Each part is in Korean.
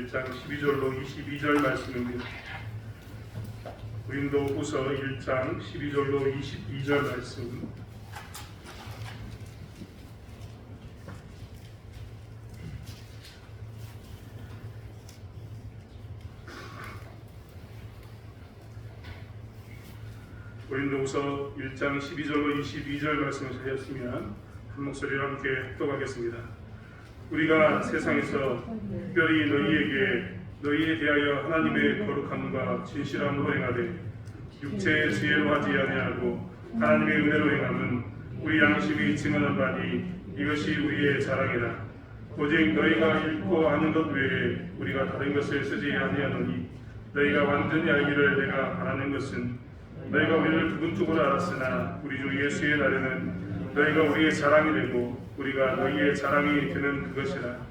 1장 12절로 22절 말씀입니다. 고린도후서 1장 12절로 22절 말씀. 고린도후서 1장 12절로 22절 말씀을 하셨으면 한 목소리로 함께 합독하겠습니다. 우리가 세상에서 특별히 너희에 대하여 하나님의 거룩함과 진실함으로 행하되 육체의 지혜로 하지 아니하고 하나님의 은혜로 행함은 우리 양심이 증언한 바니 이것이 우리의 자랑이라. 오직 너희가 읽고 아는 것 외에 우리가 다른 것을 쓰지 아니하노니 너희가 완전히 알기를 내가 바라는 것은 너희가 우리를 그분쪽으로 알았으나 우리 주 예수의 날에는 너희가 우리의 자랑이 되고 우리가 너희의 자랑이 되는 그것이라.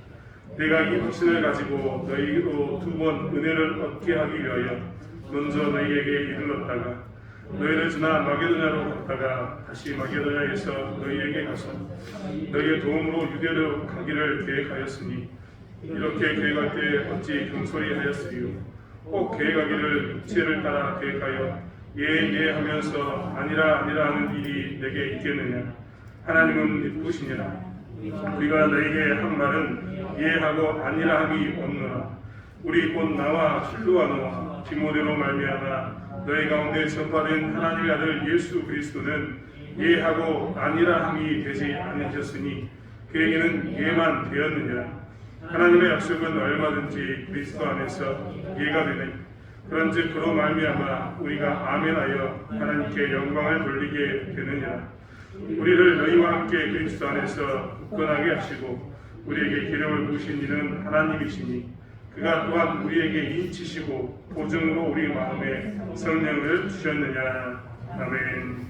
내가 이 확신을 가지고 너희로 두 번 은혜를 얻게 하기 위하여 먼저 너희에게 이르렀다가 너희를 지나 마게도냐로 갔다가 다시 마게도냐에서 너희에게 가서 너희의 도움으로 유대로 가기를 계획하였으니 이렇게 계획할 때 어찌 경솔히 하였으리요. 꼭 계획하기를 육체를 따라 계획하여 예 하면서 아니라 하는 일이 내게 있겠느냐. 하나님은 믿으시니라. 우리가 너에게 한 말은 예하고 아니라 함이 없노라. 우리 곧 나와 실루아노 디모데로 말미암아 너희 가운데 전파된 하나님의 아들 예수 그리스도는 예하고 아니라 함이 되지 아니하셨으니 그에게는 예만 되었느니라. 하나님의 약속은 얼마든지 그리스도 안에서 예가 되네. 그런즉 그로 말미암아 우리가 아멘하여 하나님께 영광을 돌리게 되느니라. 우리를 너희와 함께 그리스도 안에서 굳건하게 하시고 우리에게 기름을 부으신 이는 하나님이시니 그가 또한 우리에게 인치시고 보증으로 우리 마음에 성령을 주셨느냐. 아멘.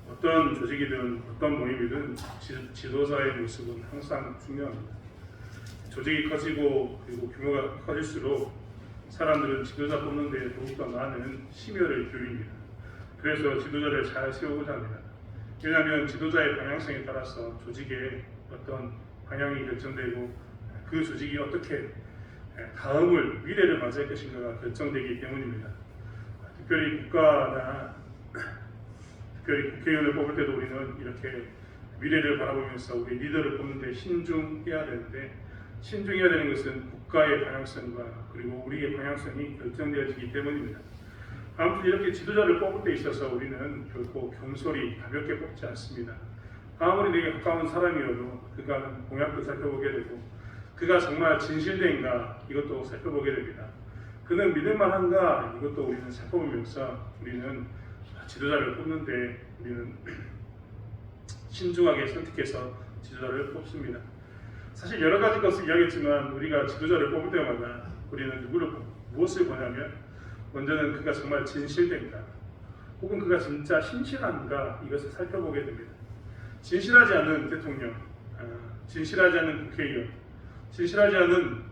어떤 조직이든 어떤 모임이든 지도자의 모습은 항상 중요합니다. 조직이 커지고 그리고 규모가 커질수록 사람들은 지도자 뽑는 데 더욱더 많은 심혈을 기울입니다. 그래서 지도자를 잘 세우고자 합니다. 왜냐하면 지도자의 방향성에 따라서 조직의 어떤 방향이 결정되고 그 조직이 어떻게 다음을 미래를 맞이할 것인가가 결정되기 때문입니다. 특별히 국회의원을 뽑을 때도 우리는 이렇게 미래를 바라보면서 우리 리더를 뽑는 데 신중해야 되는데 신중해야 되는 것은 국가의 방향성과 그리고 우리의 방향성이 결정되어지기 때문입니다. 아무튼 이렇게 지도자를 뽑을 때 있어서 우리는 결코 경솔히 가볍게 뽑지 않습니다. 아무리 내게 가까운 사람이어도 그가 공약도 살펴보게 되고 그가 정말 진실된가 이것도 살펴보게 됩니다. 그는 믿을만한가 이것도 우리는 살펴보면서 우리는 지도자를 뽑는데 우리는 신중하게 선택해서 지도자를 뽑습니다. 사실 여러 가지 것을 이야기했지만 우리가 지도자를 뽑을 때마다 우리는 무엇을 보냐면 먼저는 그가 정말 진실된가 혹은 그가 진짜 신실한가 이것을 살펴보게 됩니다. 진실하지 않은 대통령, 진실하지 않은 국회의원, 진실하지 않은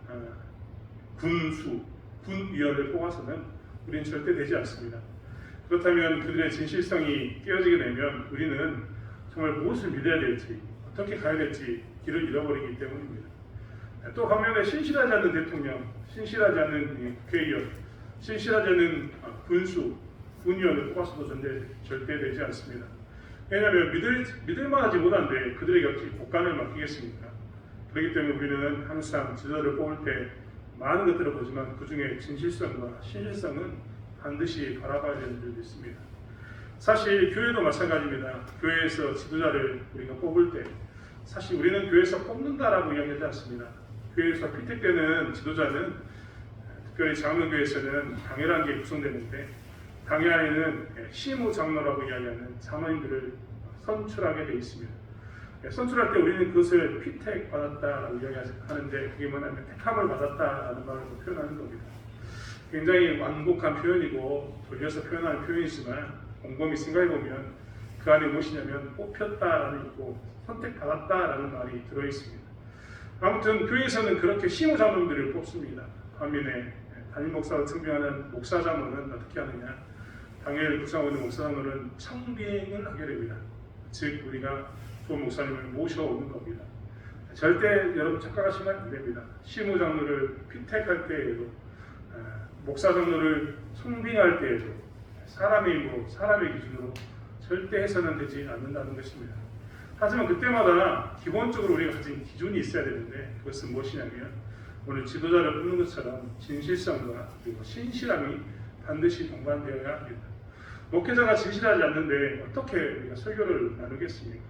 군위원을 뽑아서는 우리는 절대 되지 않습니다. 그렇다면 그들의 진실성이 깨어지게 되면 우리는 정말 무엇을 믿어야 될지 어떻게 가야 될지 길을 잃어버리기 때문입니다. 또 반면에 신실하지 않는 대통령, 신실하지 않는 국회의원, 신실하지 않는 군위원을 뽑아서도 절대 되지 않습니다. 왜냐하면 믿을만하지 못한데 그들에게 어떻게 국간을 맡기겠습니까? 그렇기 때문에 우리는 항상 지도자를 뽑을 때 많은 것들을 보지만 그 중에 진실성과 신실성은 반드시 바라봐야 되는 줄도 있습니다. 사실 교회도 마찬가지입니다. 교회에서 지도자를 우리가 뽑을 때 사실 우리는 교회에서 뽑는다라고 이야기하지 않습니다. 교회에서 피택되는 지도자는 특별히 장로교회에서는 당회라는 게 구성되는데 당회 안에는 시무장로라고 이야기하는 장로님들을 선출하게 되어 있습니다. 선출할 때 우리는 그것을 피택받았다라고 이야기하는데 그게 뭐냐면 택함을 받았다라는 말로 표현하는 겁니다. 굉장히 완곡한 표현이고 돌려서 표현하는 표현이지만 곰곰이 생각해보면 그 안에 무엇이냐면 뽑혔다라는 있고 선택받았다라는 말이 들어있습니다. 아무튼 교회에서는 그렇게 시무장로들을 뽑습니다. 반면에 담임 목사로 증명하는 목사장로는 어떻게 하느냐? 당회를 구성하고 있는 목사장로는 청빙을 하게 됩니다. 즉 우리가 조 목사님을 모셔오는 겁니다. 절대 여러분 착각하시면 안 됩니다. 시무 장로를 피택할 때에도 목사 장로를 숭빙할 때에도 사람의 힘으로 사람의 기준으로 절대 해서는 되지 않는다는 것입니다. 하지만 그때마다 기본적으로 우리가 가진 기준이 있어야 되는데 그것은 무엇이냐면 오늘 지도자를 뽑는 것처럼 진실성과 그리고 신실함이 반드시 동반되어야 합니다. 목회자가 진실하지 않는데 어떻게 우리가 설교를 나누겠습니까?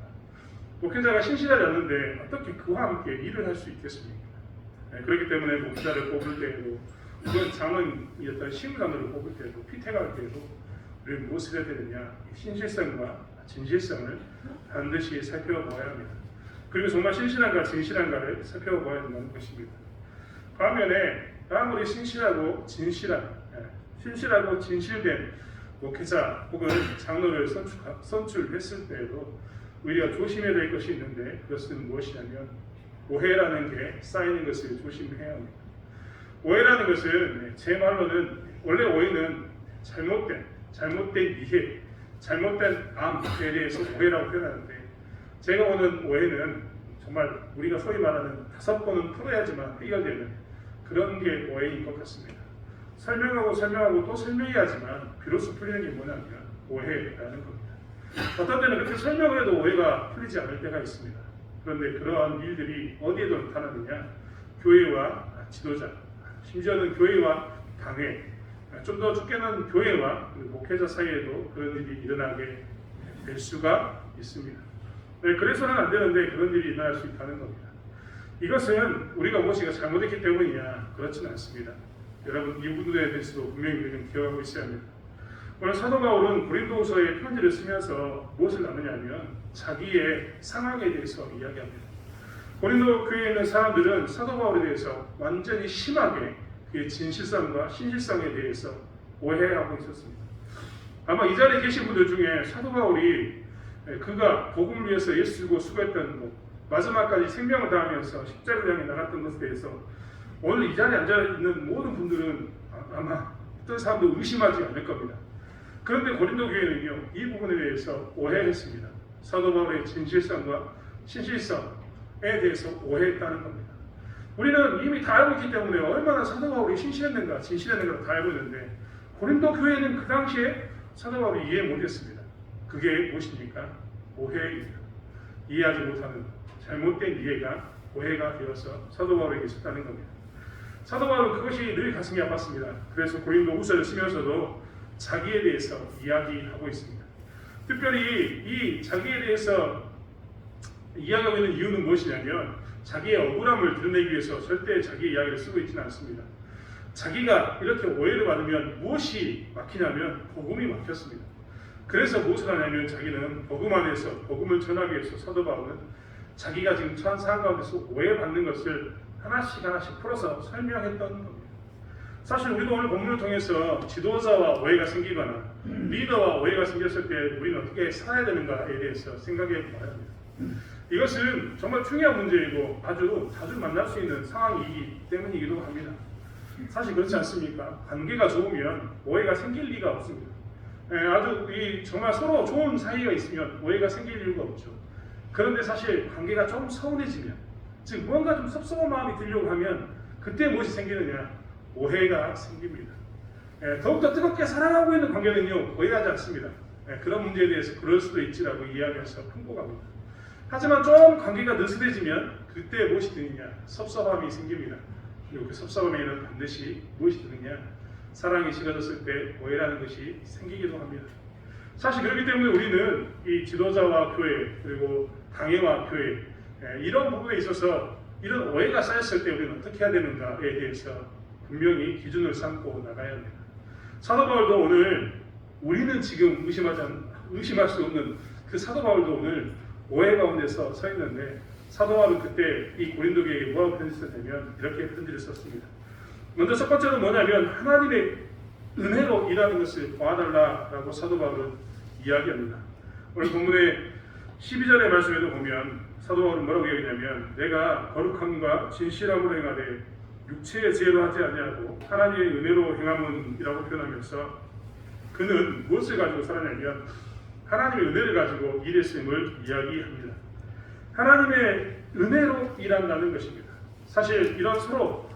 목회자가 신실하지 않는데 어떻게 그와 함께 일을 할 수 있겠습니까? 그렇기 때문에 목회자를 뽑을 때에도 이건 장원이었던 시무장로를 뽑을 때에도 피택할 때에도 우리 무엇을 해야 되느냐? 신실성과 진실성을 반드시 살펴보아야 합니다. 그리고 정말 신실한가 진실한가를 살펴보아야 된다는 것입니다. 반면에 아무리 신실하고 진실된 목회자 혹은 장로를 선출했을 때에도 우리가 조심해야 될 것이 있는데 그것은 무엇이냐면 오해라는 게 쌓이는 것을 조심해야 합니다. 오해라는 것은 제 말로는 원래 오해는 잘못된 이해, 잘못된 암에 대해서 오해라고 표현하는데 제가 보는 오해는 정말 우리가 소위 말하는 5번은 풀어야지만 해결되는 그런 게 오해인 것 같습니다. 설명하고 또 설명해야지만 비로소 풀리는 게 뭐냐면 오해라는 겁니다. 어떤 때는 그렇게 설명을 해도 오해가 풀리지 않을 때가 있습니다. 그런데 그러한 일들이 어디에도 나타나느냐? 교회와 지도자, 심지어는 교회와 당회, 좀 더 죽게는 교회와 목회자 사이에도 그런 일이 일어나게 될 수가 있습니다. 그래서는 안 되는데 그런 일이 일어날 수 있다는 겁니다. 이것은 우리가 무엇인가 잘못했기 때문이냐? 그렇지는 않습니다. 여러분 이 부분에 대해서도 분명히 우리는 기억하고 있어야 합니다. 오늘 사도 바울은 고린도후서에 편지를 쓰면서 무엇을 나누냐면 자기의 상황에 대해서 이야기합니다. 고린도 교회에 있는 사람들은 사도 바울에 대해서 완전히 심하게 그의 진실성과 신실성에 대해서 오해하고 있었습니다. 아마 이 자리에 계신 분들 중에 사도 바울이 그가 복음을 위해서 예수 주고 수고했던 것, 마지막까지 생명을 다하면서 십자가를 향해 나갔던 것에 대해서 오늘 이 자리에 앉아있는 모든 분들은 아마 어떤 사람도 의심하지 않을 겁니다. 그런데 고린도 교회는요, 이 부분에 대해서 오해했습니다. 사도 바울의 진실성과 신실성에 대해서 오해했다는 겁니다. 우리는 이미 다 알고 있기 때문에 얼마나 사도 바울이 신실했는가, 진실했는가 다 알고 있는데 고린도 교회는 그 당시에 사도 바울이 이해 못했습니다. 그게 무엇입니까? 오해입니다. 이해하지 못하는 잘못된 이해가 오해가 되어서 사도 바울에게 있었다는 겁니다. 사도 바울은 그것이 늘 가슴이 아팠습니다. 그래서 고린도 후서를 쓰면서도 자기에 대해서 이야기하고 있습니다. 특별히 이 자기에 대해서 이야기하고 있는 이유는 무엇이냐면 자기의 억울함을 드러내기 위해서 절대 자기의 이야기를 쓰고 있지는 않습니다. 자기가 이렇게 오해를 받으면 무엇이 막히냐면 복음이 막혔습니다. 그래서 무엇을 하냐면 자기는 복음 안에서 복음을 전하기 위해서 사도 바울은 자기가 지금 처한 상황 가운데서 오해받는 것을 하나씩 풀어서 설명했던 겁니다. 사실 우리도 오늘 본문을 통해서 지도자와 오해가 생기거나 리더와 오해가 생겼을 때 우리는 어떻게 살아야 되는가에 대해서 생각해 봐야 합니다. 이것은 정말 중요한 문제이고 아주 자주 만날 수 있는 상황이기 때문이기도 합니다. 사실 그렇지 않습니까? 관계가 좋으면 오해가 생길 리가 없습니다. 아주 정말 서로 좋은 사이가 있으면 오해가 생길 이유가 없죠. 그런데 사실 관계가 좀 서운해지면, 즉 뭔가 좀 섭섭한 마음이 들려고 하면 그때 무엇이 생기느냐? 오해가 생깁니다. 더욱더 뜨겁게 사랑하고 있는 관계는요, 오해하지 않습니다. 그런 문제에 대해서 그럴 수도 있지라고 이야기해서 풍부합니다. 하지만 좀 관계가 느슨해지면 그때 무엇이 드느냐? 섭섭함이 생깁니다. 그리고 그 섭섭함에는 반드시 무엇이 드느냐? 사랑이 식어졌을 때 오해라는 것이 생기기도 합니다. 사실 그렇기 때문에 우리는 이 지도자와 교회 그리고 당회와 교회 이런 부분에 있어서 이런 오해가 쌓였을 때 우리는 어떻게 해야 되는가에 대해서 분명히 기준을 삼고 나가야 합니다. 사도 바울도 오늘 우리는 지금 의심할 수 없는 그 사도 바울도 오늘 오해 가운데서 서 있는데 사도 바울은 그때 이 고린도 교회에 뭐라고 편지를 썼냐면 이렇게 편지를 썼습니다. 먼저 첫 번째는 뭐냐면 하나님의 은혜로 일하는 것을 봐달라라고 사도 바울은 이야기합니다. 오늘 본문의 12절의 말씀에도 보면 사도 바울은 뭐라고 얘기하냐면 내가 거룩함과 진실함으로 행하되 육체의 지혜로 하지 아니하고 하나님의 은혜로 행함은이라고 표현하면서 그는 무엇을 가지고 살았냐면 하나님의 은혜를 가지고 일했음을 이야기합니다. 하나님의 은혜로 일한다는 것입니다. 사실 이런 서로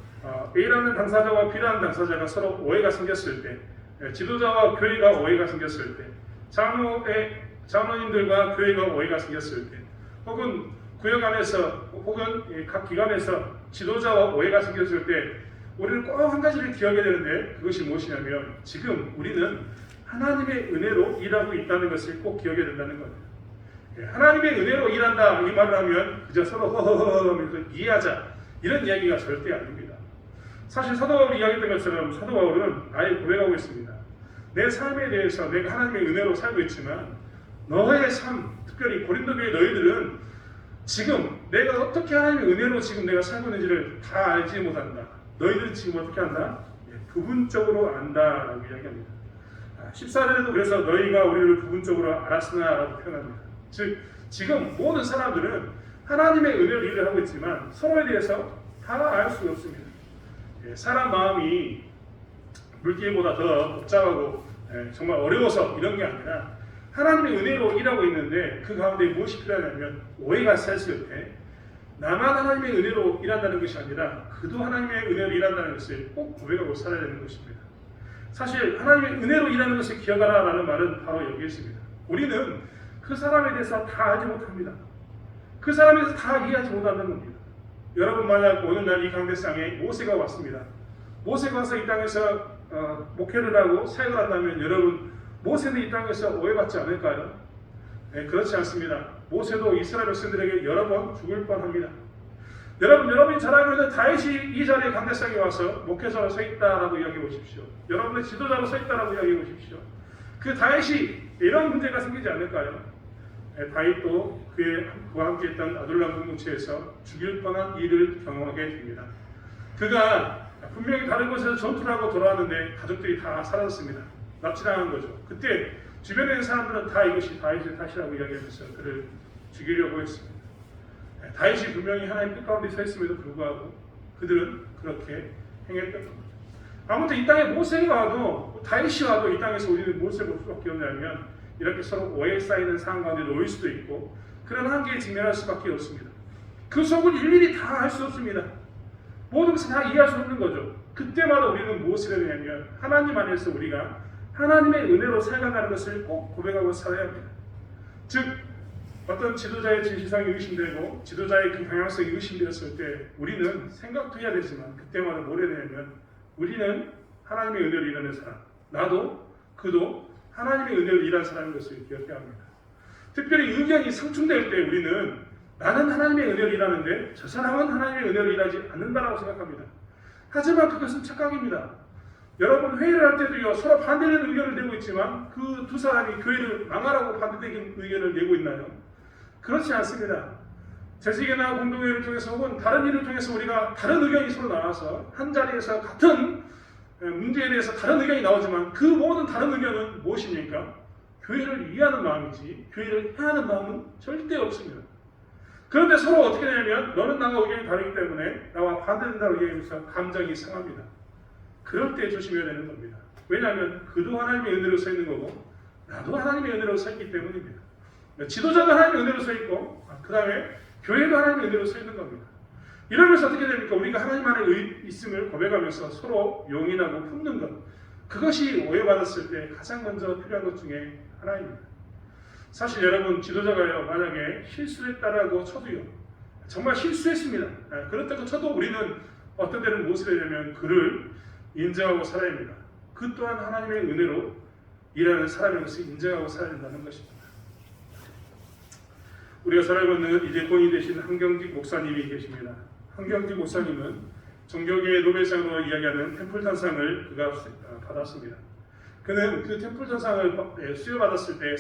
A라는 당사자와 B라는 당사자가 서로 오해가 생겼을 때, 지도자와 교회가 오해가 생겼을 때, 장로님들과 교회가 오해가 생겼을 때, 혹은 구역 안에서 혹은 각 기관에서 지도자와 오해가 생겼을 때 우리는 꼭 한 가지를 기억해야 되는데 그것이 무엇이냐면 지금 우리는 하나님의 은혜로 일하고 있다는 것을 꼭 기억해야 된다는 겁니다. 하나님의 은혜로 일한다 이 말을 하면 그저 서로 허허허 하면서 이해하자 이런 이야기가 절대 아닙니다. 사실 사도 바울이 이야기했던 것처럼 사도 바울은 아예 고백하고 있습니다. 내 삶에 대해서 내가 하나님의 은혜로 살고 있지만 너의 삶, 특별히 고린도 교회 너희들은 지금 내가 어떻게 하나님의 은혜로 지금 내가 살고 있는지를 다 알지 못한다. 너희들은 지금 어떻게 한다? 부분적으로 안다라고 이야기합니다. 14절에도 그래서 너희가 우리를 부분적으로 알았으나라고 표현합니다. 즉 지금 모든 사람들은 하나님의 은혜로 일을 하고 있지만 서로에 대해서 다 알 수가 없습니다. 사람 마음이 물질보다 더 복잡하고 정말 어려워서 이런 게 아니라 하나님의 은혜로 일하고 있는데 그 가운데 무엇이 필요하냐면 오해가 셀 때 나만 하나님의 은혜로 일한다는 것이 아니라 그도 하나님의 은혜로 일한다는 것을 꼭 고백하고 살아야 되는 것입니다. 사실 하나님의 은혜로 일하는 것을 기억하라 라는 말은 바로 여기에 있습니다. 우리는 그 사람에 대해서 다 알지 못합니다. 그 사람에 대해서 다 이해하지 못하는 겁니다. 여러분 만약 오늘날 이 강대상에 모세가 왔습니다. 모세가 와서 이 땅에서 목회를 하고 사역을 한다면 여러분 모세는 이 땅에서 오해받지 않을까요? 네, 그렇지 않습니다. 모세도 이스라엘 백성들에게 여러 번 죽을 뻔합니다. 여러분이 잘 알고 있는 다윗이 이 자리에 강대상에 와서 목회자로 서 있다라고 이야기해 보십시오. 여러분의 지도자로 서 있다라고 이야기해 보십시오. 그 다윗이 이런 문제가 생기지 않을까요? 네, 다윗도 그와 함께 있던 아둘람 공동체에서 죽일 뻔한 일을 경험하게 됩니다. 그가 분명히 다른 곳에서 전투를 하고 돌아왔는데 가족들이 다 사라졌습니다. 납치당한 거죠. 그때 주변에 있는 사람들은 다 이것이 다윗의 탓이라고 이야기하면서 그를 죽이려고 했습니다. 다윗이 분명히 하나님 뜻 가운데 서 있음에도 불구하고 그들은 그렇게 행했던 겁니다. 아무튼 이 땅에 모세가 와도 다윗이 와도 이 땅에서 우리는 무엇을 볼 수밖에 없냐면 이렇게 서로 오해에 쌓이는 상황 가운데 놓일 수도 있고 그런 한계에 직면할 수밖에 없습니다. 그 속을 일일이 다 알 수 없습니다. 모든 것을 다 이해할 수 없는 거죠. 그때마다 우리는 무엇을 해야 되냐면 하나님 안에서 우리가 하나님의 은혜로 살아가는 것을 꼭 고백하고 살아야 합니다. 즉 어떤 지도자의 진실성이 의심되고 지도자의 그 방향성이 의심되었을 때 우리는 생각도 해야 되지만 그때마다 뭘 해야 되냐면 우리는 하나님의 은혜로 일하는 사람, 나도 그도 하나님의 은혜로 일하는 사람인 것을 기억해야 합니다. 특별히 의견이 상충될 때 우리는 나는 하나님의 은혜로 일하는데 저 사람은 하나님의 은혜로 일하지 않는다라고 생각합니다. 하지만 그것은 착각입니다. 여러분 회의를 할 때도요 서로 반대되는 의견을 내고 있지만 그 두 사람이 교회를 망하라고 반대되는 의견을 내고 있나요? 그렇지 않습니다. 재직이나 공동회의를 통해서 혹은 다른 일을 통해서 우리가 다른 의견이 서로 나와서 한 자리에서 같은 문제에 대해서 다른 의견이 나오지만 그 모든 다른 의견은 무엇입니까? 교회를 이해하는 마음이지 교회를 해하는 마음은 절대 없습니다. 그런데 서로 어떻게 되냐면 너는 나와 의견이 다르기 때문에 나와 반대된다고 얘기하면서 감정이 상합니다. 그럴 때 조심해야 되는 겁니다. 왜냐하면 그도 하나님의 은혜로 서 있는 거고 나도 하나님의 은혜로 서 있기 때문입니다. 지도자도 하나님의 은혜로 서 있고 그 다음에 교회도 하나님의 은혜로 서 있는 겁니다. 이러면서 어떻게 됩니까? 우리가 하나님 안에 있음을 고백하면서 서로 용인하고 품는 것 그것이 오해받았을 때 가장 먼저 필요한 것 중에 하나입니다. 사실 여러분 지도자가요 만약에 실수했다라고 쳐도요 정말 실수했습니다. 그렇다고 쳐도 우리는 어떤 때는 무엇을 해야 되냐면 그를 인정하고 살아야 합니다. 그 또한 하나님의 은혜로 일하는 사람인 것을 인정하고 살아야 된다는 것입니다. 우리가 살아가고 있는 이제 본이 되신 한경직 목사님이 계십니다. 한경직 목사님은 종교계의 노벨상으로 이야기하는 템플턴상을 그가 받았습니다. 그는 그 템플턴상을 수여받았을 때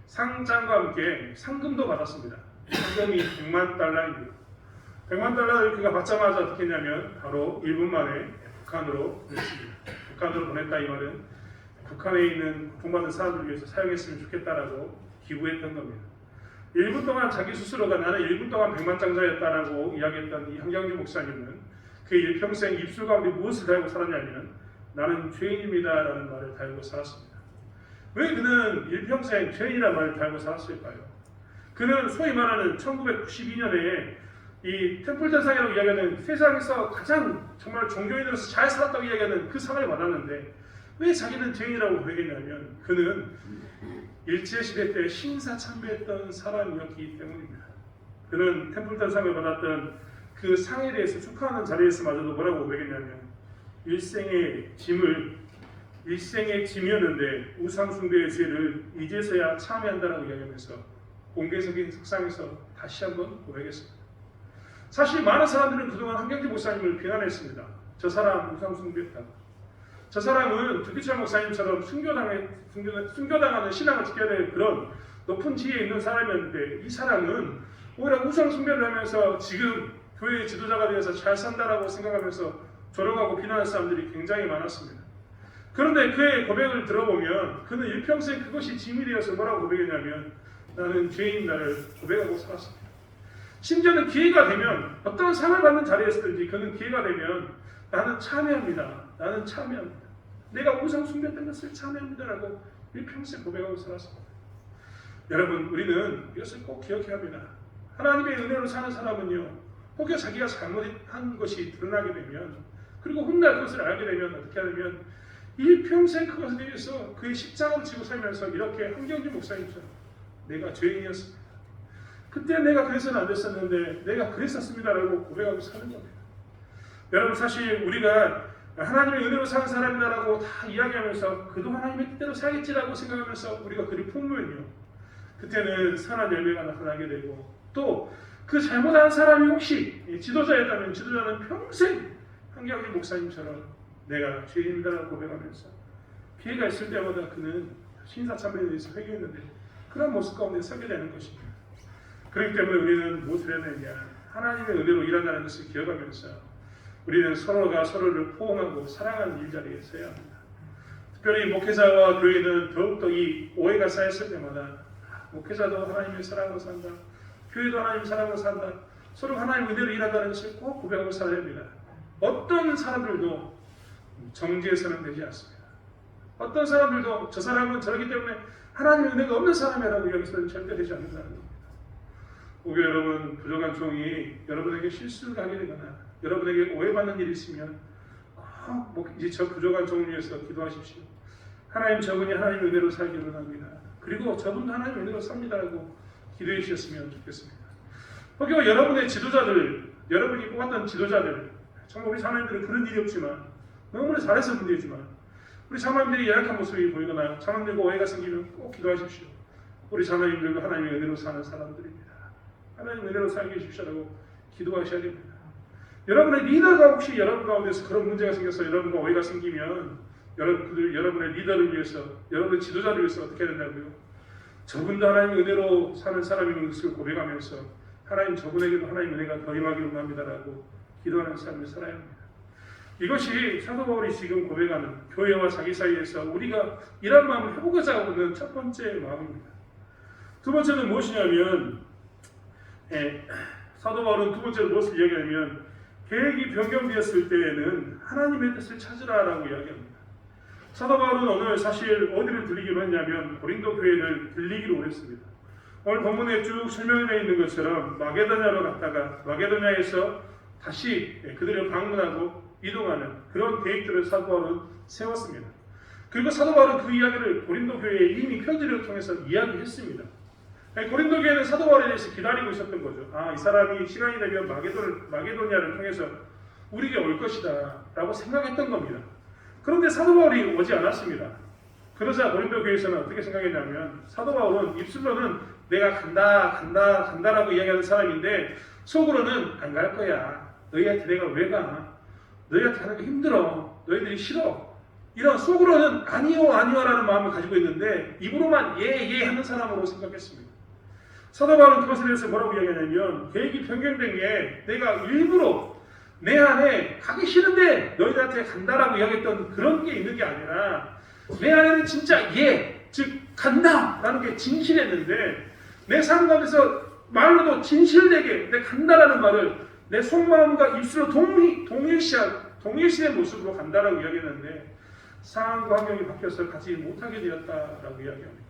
상장과 함께 상금도 받았습니다. 상금이 100만 달러입니다. 100만 달러를 그가 받자마자 어떻게 했냐면 바로 1분 만에 북한으로 보냈습니다. 북한으로 보냈다 이 말은 북한에 있는 고통받은 사람들을 위해서 사용했으면 좋겠다라고 기부했던 겁니다. 1분 동안 자기 스스로가 나는 1분 동안 100만 장자였다라고 이야기했던 이 한경주 목사님은 그의 일평생 입술 가운데 무엇을 달고 살았냐면 나는 죄인입니다 라는 말을 달고 살았습니다. 왜 그는 일평생 죄인이란 말을 달고 살았을까요? 그는 소위 말하는 1992년에 이 템플전상이라고 이야기하는 세상에서 가장 정말 종교인으로서 잘 살았다고 이야기하는 그 상을 받았는데 왜 자기는 죄인이라고 고백했냐면 그는 일제시대 때 신사참배했던 사람이었기 때문입니다. 그는 템플전상을 받았던 그 상에 대해서 축하하는 자리에서마저도 뭐라고 고백했냐면 일생의 짐이었는데 우상숭배의 죄를 이제서야 참여한다라고 이야기하면서 공개적인 석상에서 다시 한번 고백했습니다. 사실 많은 사람들은 그동안 한경지 목사님을 비난했습니다. 저 사람 우상숭배했다. 저 사람은 두기철 목사님처럼 순교당하는 신앙을 지켜야 될 그런 높은 지위에 있는 사람이었는데 이 사람은 오히려 우상숭배를 하면서 지금 교회의 지도자가 되어서 잘 산다라고 생각하면서 조롱하고 비난하는 사람들이 굉장히 많았습니다. 그런데 그의 고백을 들어보면 그는 일평생 그것이 짐이 되어서 뭐라고 고백했냐면 나는 죄인 나를 고백하고 살았습니다. 심지어는 기회가 되면 어떤 상을 받는 자리에서든지 그는 기회가 되면 나는 참여합니다. 나는 참여합니다. 내가 우상 숭배했던 것을 참여합니다라고 일평생 고백하고 살았습니다. 여러분 우리는 이것을 꼭 기억해야 합니다. 하나님의 은혜로 사는 사람은요 혹여 자기가 잘못한 것이 드러나게 되면 그리고 훗날 그것을 알게 되면 어떻게 하냐면 일평생 그것에 대해서 그의 십자가를 지고 살면서 이렇게 한경주 목사님처럼 내가 죄인이었습니다. 그때 내가 그래서는 안 됐었는데 내가 그랬었습니다라고 고백하고 사는 겁니다. 여러분 사실 우리가 하나님의 은혜로 사는 사람이다라고 다 이야기하면서 그도 하나님의 뜻대로 살겠지라고 생각하면서 우리가 그를 품으면요 그때는 선한 열매가 나타나게 되고 또 그 잘못한 사람이 혹시 지도자였다면 지도자는 평생 한경주 목사님처럼 내가 죄인이다라고 고백하면서 기회가 있을 때마다 그는 신사참배에 대해서 회개했는데 그런 모습 가운데 서게 되는 것입니다. 그렇기 때문에 우리는 무엇을 해야 되느냐 하나님의 은혜로 일한다는 것을 기억하면서 우리는 서로가 서로를 포옹하고 사랑하는 일자리에 서야 합니다. 특별히 목회자와 교회는 더욱더 이 오해가 쌓였을 때마다 목회자도 하나님의 사랑으로 산다. 교회도 하나님의 사랑으로 산다. 서로 하나님의 은혜로 일한다는 것을 꼭 고백하고 살아야 합니다. 어떤 사람들도 정죄해서는 되지 않습니다. 어떤 사람들도 저 사람은 저러기 때문에 하나님의 은혜가 없는 사람이라고 여기서는 절대 되지 않는다는 겁니다. 오히려 여러분 부족한 종이 여러분에게 실수를 하게 되거나 여러분에게 오해받는 일이 있으면 꼭 이제 저 부족한 종을 위해서 기도하십시오. 하나님 저분이 하나님의 은혜로 살기를 원합니다. 그리고 저분도 하나님의 은혜로 삽니다라고 기도해 주셨으면 좋겠습니다. 혹여 여러분의 지도자들, 여러분이 뽑았던 지도자들, 정말 우리 장로님들은 그런 일이 없지만 너무나 잘해서 문제지만 우리 장로님들이 연약한 모습이 보이거나 장로님들과 오해가 생기면 꼭 기도하십시오. 우리 장로님들도 하나님의 은혜로 사는 사람들입니다. 하나님의 은혜로 살게 해주십시오라고 기도하셔야 됩니다. 여러분의 리더가 혹시 여러분 가운데서 그런 문제가 생겨서 여러분과 오해가 생기면 여러분의 리더를 위해서 여러분의 지도자를 위해서 어떻게 해야 된다고요? 저분도 하나님의 은혜로 사는 사람인 것을 고백하면서 하나님 저분에게도 하나님의 은혜가 더 임하기를 원합니다라고 기도하는 삶을 살아야 합니다. 이것이 사도 바울이 지금 고백하는 교회와 자기 사이에서 우리가 이런 마음을 해보고자 하는 첫 번째 마음입니다. 두 번째는 무엇이냐면 사도 바울은 두 번째로 무엇을 이야기하냐면 계획이 변경되었을 때에는 하나님의 뜻을 찾으라라고 이야기합니다. 사도 바울은 오늘 사실 어디를 들리기로 했냐면 고린도 교회를 들리기로 했습니다. 오늘 본문에 쭉 설명되어 있는 것처럼 마게도냐로 갔다가 마게도냐에서 다시 그들을 방문하고 이동하는 그런 계획들을 사도 바울은 세웠습니다. 그리고 사도 바울은 그 이야기를 고린도 교회에 이미 편지를 통해서 이야기했습니다. 고린도 교회는 사도 바울에 대해서 기다리고 있었던 거죠. 이 사람이 시간이 되면 마게도냐를 통해서 우리에게 올 것이다 라고 생각했던 겁니다. 그런데 사도 바울이 오지 않았습니다. 그러자 고린도 교회에서는 어떻게 생각했냐면 사도 바울은 입술로는 내가 간다라고 이야기하는 사람인데 속으로는 안 갈 거야. 너희한테 내가 왜 가? 너희한테 가는 게 힘들어. 너희들이 싫어. 이런 속으로는 아니요라는 마음을 가지고 있는데 입으로만 예 하는 사람으로 생각했습니다. 사도 바울은 그것에 대해서 뭐라고 이야기하냐면 계획이 변경된 게 내가 일부러 내 안에 가기 싫은데 너희들한테 간다라고 이야기했던 그런 게 있는 게 아니라 내 안에는 진짜 즉 간다라는 게 진실했는데 내 삶 가운데서 말로도 진실되게 내 간다라는 말을 내 속마음과 입술로 동일시된 모습으로 간다라고 이야기했는데 상황과 환경이 바뀌어서 가지 못하게 되었다라고 이야기합니다.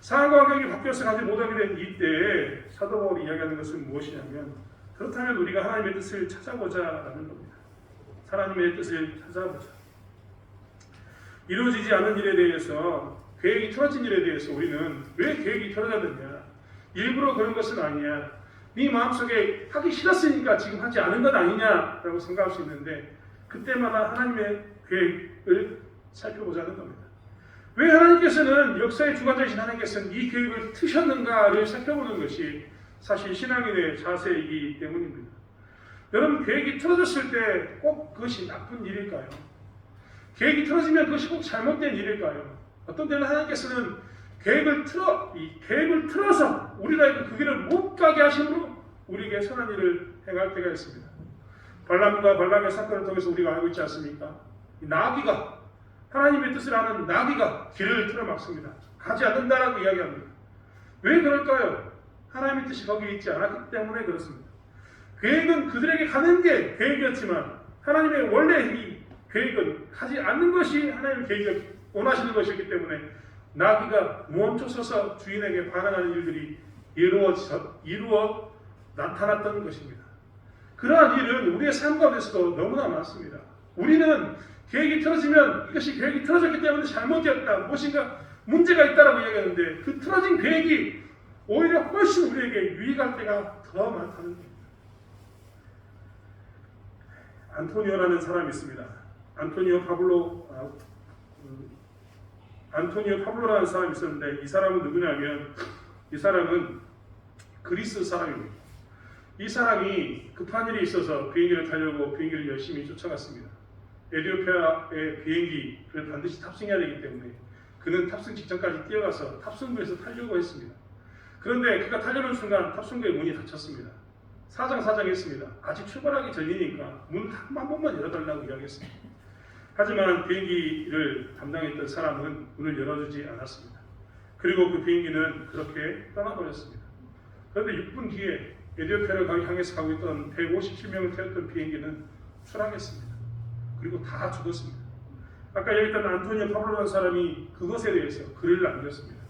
상황과 환경이 바뀌어서 가지 못하게 된 이때에 사도 바울이 이야기하는 것은 무엇이냐면, 그렇다면 우리가 하나님의 뜻을 찾아보자라는 겁니다. 하나님의 뜻을 찾아보자. 이루어지지 않은 일에 대해서, 계획이 틀어진 일에 대해서 우리는 왜 계획이 틀어졌느냐, 일부러 그런 것은 아니야, 네 마음속에 하기 싫었으니까 지금 하지 않은 것 아니냐라고 생각할 수 있는데, 그때마다 하나님의 계획을 살펴보자는 겁니다. 왜 하나님께서는, 역사의 주관자이신 하나님께서는 이 계획을 트셨는가를 살펴보는 것이 사실 신앙인의 자세이기 때문입니다. 여러분, 계획이 틀어졌을 때 꼭 그것이 나쁜 일일까요? 계획이 틀어지면 그것이 꼭 잘못된 일일까요? 어떤 때는 하나님께서는 계획을 틀어서 우리가 그 길을 못 가게 하심으로 우리에게 선한 일을 행할 때가 있습니다. 발람과 발락의 사건을 통해서 우리가 알고 있지 않습니까? 이 나귀가, 하나님의 뜻을 아는 나귀가 길을 틀어막습니다. 가지 않는다라고 이야기합니다. 왜 그럴까요? 하나님의 뜻이 거기에 있지 않았기 때문에 그렇습니다. 계획은 그들에게 가는 게 계획이었지만, 하나님의 원래 이 계획은 가지 않는 것이 하나님의 계획을 원하시는 것이었기 때문에 나귀가 멈춰서서 주인에게 반응하는 일들이 이루어 나타났던 것입니다. 그러한 일은 우리의 삶 가운데서도 너무나 많습니다. 우리는 계획이 틀어지면 이것이 계획이 틀어졌기 때문에 잘못되었다, 무엇인가 문제가 있다라고 이야기하는데, 그 틀어진 계획이 오히려 훨씬 우리에게 유익할 때가 더 많다는 겁니다. 안토니오라는 사람이 있습니다. 안토니오 파블로라는 사람이 있었는데, 이 사람은 누구냐면, 이 사람은 그리스 사람입니다. 이 사람이 급한 일이 있어서 비행기를 타려고 비행기를 열심히 쫓아갔습니다. 에티오피아의 비행기를 반드시 탑승해야 되기 때문에 그는 탑승 직전까지 뛰어가서 탑승구에서 타려고 했습니다. 그런데 그가 타려는 순간 탑승구의 문이 닫혔습니다. 사정사정했습니다. 아직 출발하기 전이니까 문 한 번만 열어달라고 이야기했습니다. 하지만 비행기를 담당했던 사람은 문을 열어주지 않았습니다. 그리고 그 비행기는 그렇게 떠나버렸습니다. 그런데 6분 뒤에 에티오피아를 향해서 가고 있던 157명을 태웠던 비행기는 추락했습니다. 그리고 다 죽었습니다. 아까 얘기했던 안토니오 파블로라는 사람이 그것에 대해서 글을 남겼습니다.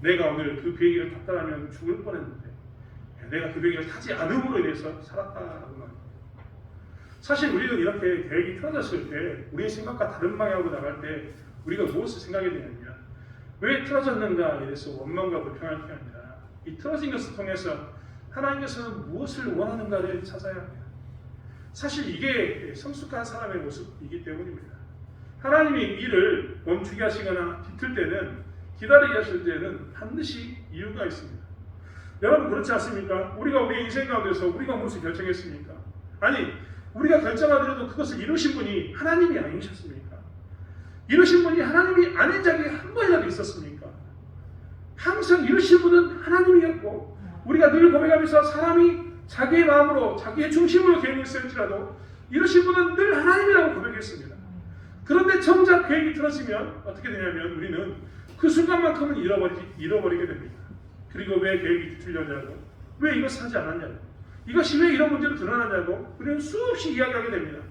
내가 오늘 그 비행기를 탔다면 죽을 뻔했는데 내가 그 비행기를 타지 않음으로 인해서 살았다라고 말합니다. 사실 우리는 이렇게 계획이 틀어졌을 때, 우리의 생각과 다른 방향으로 나갈 때 우리가 무엇을 생각해야 되냐면, 왜 틀어졌는가에 대해서 원망과 불평할 게 아니라 이 틀어진 것을 통해서 하나님께서는 무엇을 원하는가를 찾아야 합니다. 사실 이게 성숙한 사람의 모습이기 때문입니다. 하나님이 일을 멈추게 하시거나 뒤틀 때는, 기다리게 하실 때는 반드시 이유가 있습니다. 여러분, 그렇지 않습니까? 우리가 우리 인생 가운데서 우리가 무엇을 결정했습니까? 아니, 우리가 결정하더라도 그것을 이루신 분이 하나님이 아니셨습니까? 이루신 분이 하나님이 아닌 적이 한 번이라도 있었습니까? 항상 이루신 분은 하나님이었고, 우리가 늘 고백하면서 사람이 자기의 마음으로, 자기의 중심으로 계획을 했을지라도 이루신 분은 늘 하나님이라고 고백했습니다. 그런데 정작 계획이 틀어지면 어떻게 되냐면, 우리는 그 순간만큼은 잃어버리게 됩니다. 그리고 왜 계획이 뒤틀렸냐고, 왜 이것을 하지 않았냐고, 이것이 왜 이런 문제로 드러나냐고 우리는 수없이 이야기하게 됩니다.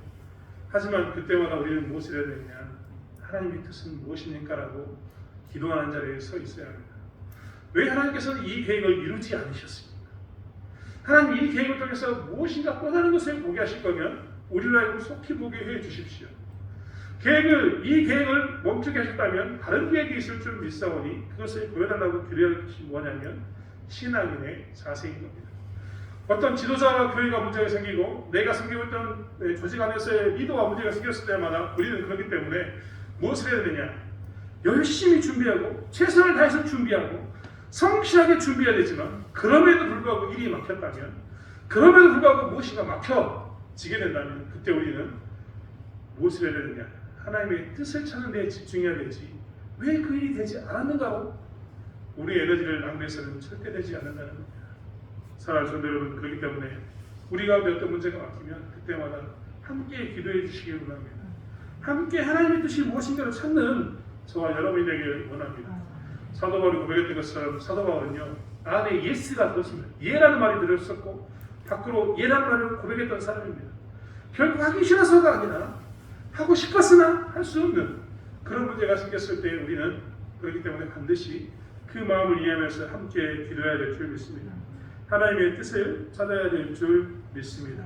하지만 그때마다 우리는 무엇을 해야 되느냐, 하나님의 뜻은 무엇입니까라고 기도하는 자리에 서 있어야 합니다. 왜 하나님께서는 이 계획을 이루지 않으셨습니까? 하나님 이 계획을 통해서 무엇인가 또 다른 것을 보게 하실 거면 우리를 알고 속히 보게 해 주십시오. 이 계획을 멈추게 하셨다면 다른 계획이 있을 줄 믿사오니 그것을 보여달라고 기도할 것이 뭐냐면 신앙인의 자세인 겁니다. 어떤 지도자와 교회가 문제가 생기고 내가 섬기고 있던 조직 안에서의 리더와 문제가 생겼을 때마다 우리는 그렇기 때문에 무엇을 해야 되냐, 열심히 준비하고 최선을 다해서 준비하고 성실하게 준비해야 되지만, 그럼에도 불구하고 일이 막혔다면, 그럼에도 불구하고 무엇인가 막혀지게 된다면 그때 우리는 무엇을 해야 되느냐, 하나님의 뜻을 찾는 데 집중해야 되지, 왜 그 일이 되지 않았는가로 우리의 에너지를 낭비해서는 절대 되지 않는다는 겁니다. 사랑하는 성도 여러분, 그렇기 때문에 우리가 어떤 문제가 막히면 그때마다 함께 기도해 주시기 원합니다. 함께 하나님의 뜻이 무엇인가를 찾는 저와 여러분이 되길 원합니다. 사도 바울이 고백했던 것처럼 사도 바울은요, 안에 예스가 들었습니다. 예라는 말이 들었었고 밖으로 예라는 말을 고백했던 사람입니다. 결국 하기 싫어서가 아니라 하고 싶었으나 할 수 없는, 그런 문제가 생겼을 때 우리는 그렇기 때문에 반드시 그 마음을 이해하면서 함께 기도해야 될 줄 믿습니다. 하나님의 뜻을 찾아야 될 줄 믿습니다.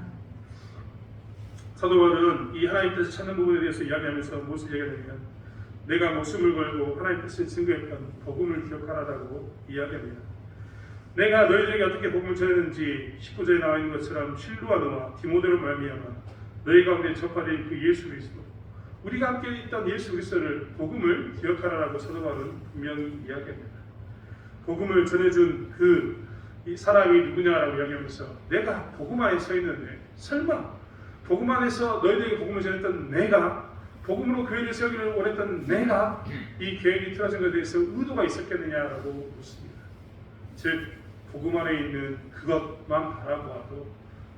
사도 바울은 이 하나님 뜻을 찾는 부분에 대해서 이야기하면서 무엇을 이야기하냐면 내가 목숨을 걸고 하나님 뜻을 증거했던 복음을 기억하라고 이야기합니다. 내가 너희들에게 어떻게 복음을 전했는지 19절에 나와 있는 것처럼 실로와 너와 디모데로 말미암아 너희 가운데 접하된 그 예수 그리스도 우리가 함께 있던 예수 그리스도를 복음을 기억하라고 사도 바울은 분명히 이야기합니다. 복음을 전해준 이 사람이 누구냐라고 이야기하면서 내가 복음 안에 서 있는데 설마 복음 안에서 너희들에게 복음을 전했던 내가 복음으로 교회를 세우기를 원했던 내가 이 계획이 틀어진 것에 대해서 의도가 있었겠느냐라고 묻습니다. 즉 복음 안에 있는 그것만 바라보아도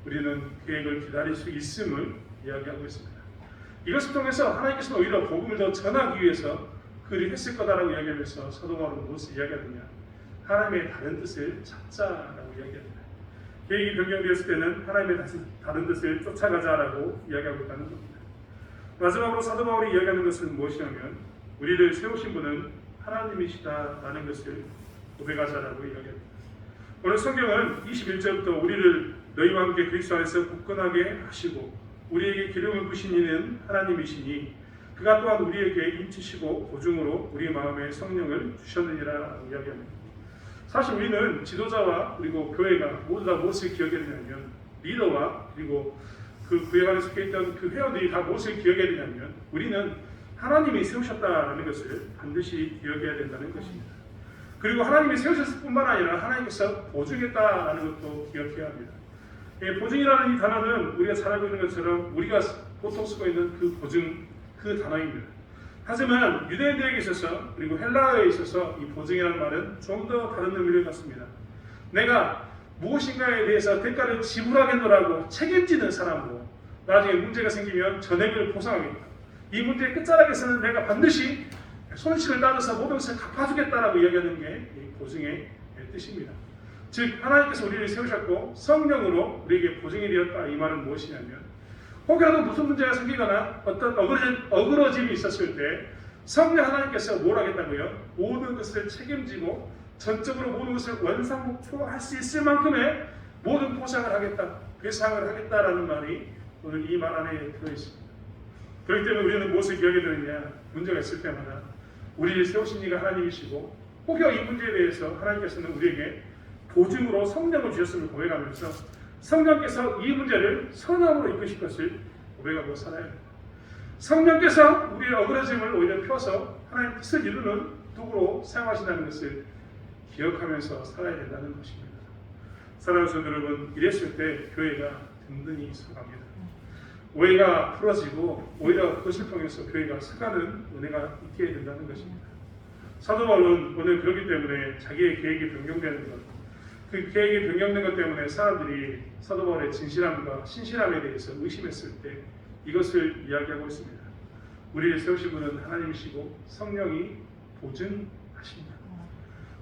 우리는 계획을 기다릴 수 있음을 이야기하고 있습니다. 이것을 통해서 하나님께서 오히려 복음을 더 전하기 위해서 그를 했을 거다라고 이야기하면서 사도 바울은 무엇을 이야기하느냐 하나님의 다른 뜻을 찾자라고 이야기합니다. 계획이 변경되었을 때는 하나님의 다른 뜻을 쫓아가자라고 이야기하고 있다는 겁니다. 마지막으로 사도 바울이 이야기하는 것은 무엇이냐면 우리를 세우신 분은 하나님이시다라는 것을 고백하자라고 이야기합니다. 오늘 성경은 21절부터 우리를 너희와 함께 그리스도 안에서 굳건하게 하시고 우리에게 기름을 부으신 이는 하나님이시니 그가 또한 우리에게 인치시고 보증으로 우리 마음에 성령을 주셨느니라라고 이야기합니다. 사실 우리는 지도자와 그리고 교회가 모두 다 무엇을 기억해야 되냐면 리더와 그리고 그 구역 안에 속해 있던 그 회원들이 다 무엇을 기억해야 되냐면 우리는 하나님이 세우셨다는 것을 반드시 기억해야 된다는 것입니다. 그리고 하나님이 세우셨을 뿐만 아니라 하나님께서 보증했다는 것도 기억해야 합니다. 보증이라는 이 단어는 우리가 잘 알고 있는 것처럼 우리가 보통 쓰고 있는 그 보증, 그 단어입니다. 하지만 유대인들에게 있어서 그리고 헬라어에 있어서 이 보증이라는 말은 좀 더 다른 의미를 갖습니다. 내가 무엇인가에 대해서 대가를 지불하겠노라고 책임지는 사람으로 나중에 문제가 생기면 전액을 보상하겠다. 이 문제의 끝자락에서는 내가 반드시 손실을 따져서 모든 것을 갚아주겠다라고 이야기하는 게 이 보증의 뜻입니다. 즉 하나님께서 우리를 세우셨고 성령으로 우리에게 보증이 되었다. 이 말은 무엇이냐면 혹여라도 무슨 문제가 생기거나 어떤 어그러짐이 있었을 때 성령 하나님께서 뭘 하겠다고요? 모든 것을 책임지고 전적으로 모든 것을 원상복구할 수 있을 만큼의 모든 보상을 하겠다, 배상을 하겠다라는 말이 오늘 이 말 안에 들어있습니다. 그렇기 때문에 우리는 무엇을 기억해야 되느냐? 문제가 있을 때마다 우리를 세우신 이가 하나님이시고 혹여 이 문제에 대해서 하나님께서는 우리에게 보증으로 성령을 주셨음을 고백하면서 성령께서 이 문제를 선함으로 이끄실 것을 고백하고 살아야 합니다. 성령께서 우리의 어그러짐을 오히려 펴서 하나님 뜻을 이루는 도구로 사용하신다는 것을 기억하면서 살아야 된다는 것입니다. 사랑하는 성도 여러분, 이랬을 때 교회가 든든히 서갑니다. 오해가 풀어지고 오히려 그것을 통해서 교회가 서가는 은혜가 있게 된다는 것입니다. 사도 바울은 오늘 그렇기 때문에 자기의 계획이 변경되는 것, 그 계획이 변경된 것 때문에 사람들이 사도 바울의 진실함과 신실함에 대해서 의심했을 때 이것을 이야기하고 있습니다. 우리를 세우신 분은 하나님이시고 성령이 보증하십니다.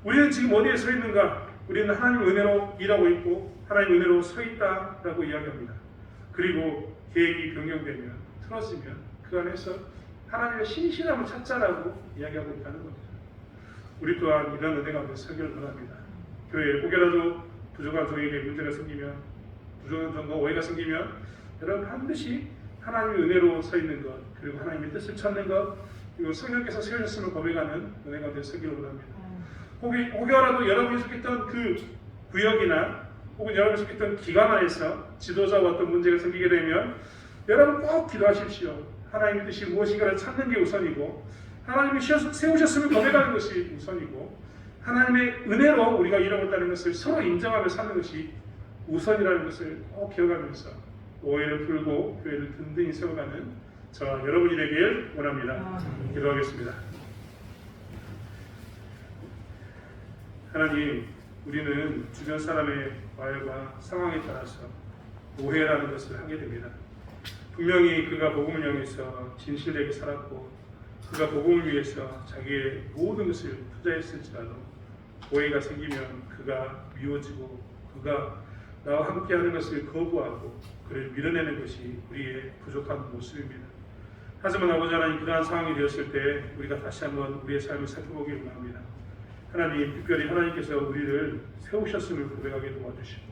우리는 지금 어디에 서 있는가? 우리는 하나님 은혜로 일하고 있고 하나님 은혜로 서 있다라고 이야기합니다. 그리고 계획이 변경되면 틀어지면 그 안에서 하나님의 신실함을 찾자라고 이야기하고 있다는 겁니다. 우리 또한 이런 은혜 가운데 서기를 바랍니다. 교회에 혹여라도 부족한 종에게 문제가 생기면 부족한 종과 오해가 생기면 여러분 반드시 하나님의 은혜로 서 있는 것 그리고 하나님의 뜻을 찾는 것 그리고 성령께서 세우셨음을 고백하는 은혜 가운데 서기를 바랍니다. 혹여라도 여러분이 속했던 그 구역이나 혹은 여러분이 속했던 기관 안에서 지도자와 어떤 문제가 생기게 되면 여러분 꼭 기도하십시오. 하나님의 뜻이 무엇인가를 찾는 게 우선이고 하나님이 세우셨음을 고백하는 것이 우선이고 하나님의 은혜로 우리가 이뤄왔다는 것을 서로 인정하며 사는 것이 우선이라는 것을 꼭 기억하면서 오해를 풀고 교회를 든든히 세워가는 저와 여러분이 되길 원합니다. 기도하겠습니다. 하나님, 우리는 주변 사람의 말과 상황에 따라서 오해라는 것을 하게 됩니다. 분명히 그가 복음을 향해서 진실되게 살았고 그가 복음을 위해서 자기의 모든 것을 투자했을지라도 오해가 생기면 그가 미워지고 그가 나와 함께하는 것을 거부하고 그를 밀어내는 것이 우리의 부족한 모습입니다. 하지만 아버지 하나님, 그러한 상황이 되었을 때 우리가 다시 한번 우리의 삶을 살펴보기 원합니다. 하나님, 특별히 하나님께서 우리를 세우셨음을 고백하게 도와주시고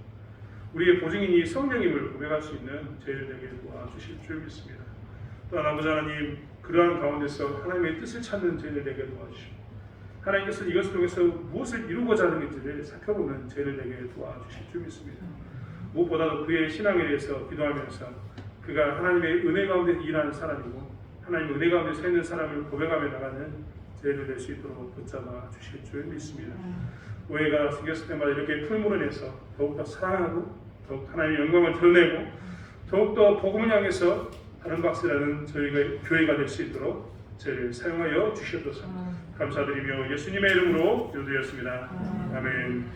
우리의 보증인이 성령임을 고백할 수 있는 저희를 되게 도와주실 줄 믿습니다. 또한 아버지 하나님, 그러한 가운데서 하나님의 뜻을 찾는 저희를 되게 도와주시고 하나님께서 이것을 통해서 무엇을 이루고자 하는 것인지를 살펴보는 저희를 되게 도와주실 줄 믿습니다. 무엇보다도 그의 신앙에 대해서 기도하면서 그가 하나님의 은혜 가운데 일하는 사람이고 하나님의 은혜 가운데 서 있는 사람을 고백하며 나가는 저희를 될 수 있도록 붙잡아 주실 줄 믿습니다. 오해가 생겼을 때마다 이렇게 풀무를 내서 더욱더 사랑하고 더욱 하나님의 영광을 드러내고 더욱더 복음을 향해서 다른 박스라는 저희가 교회가 될 수 있도록 저희를 사용하여 주시옵소서. 감사드리며 예수님의 이름으로 기도드렸습니다. 아멘.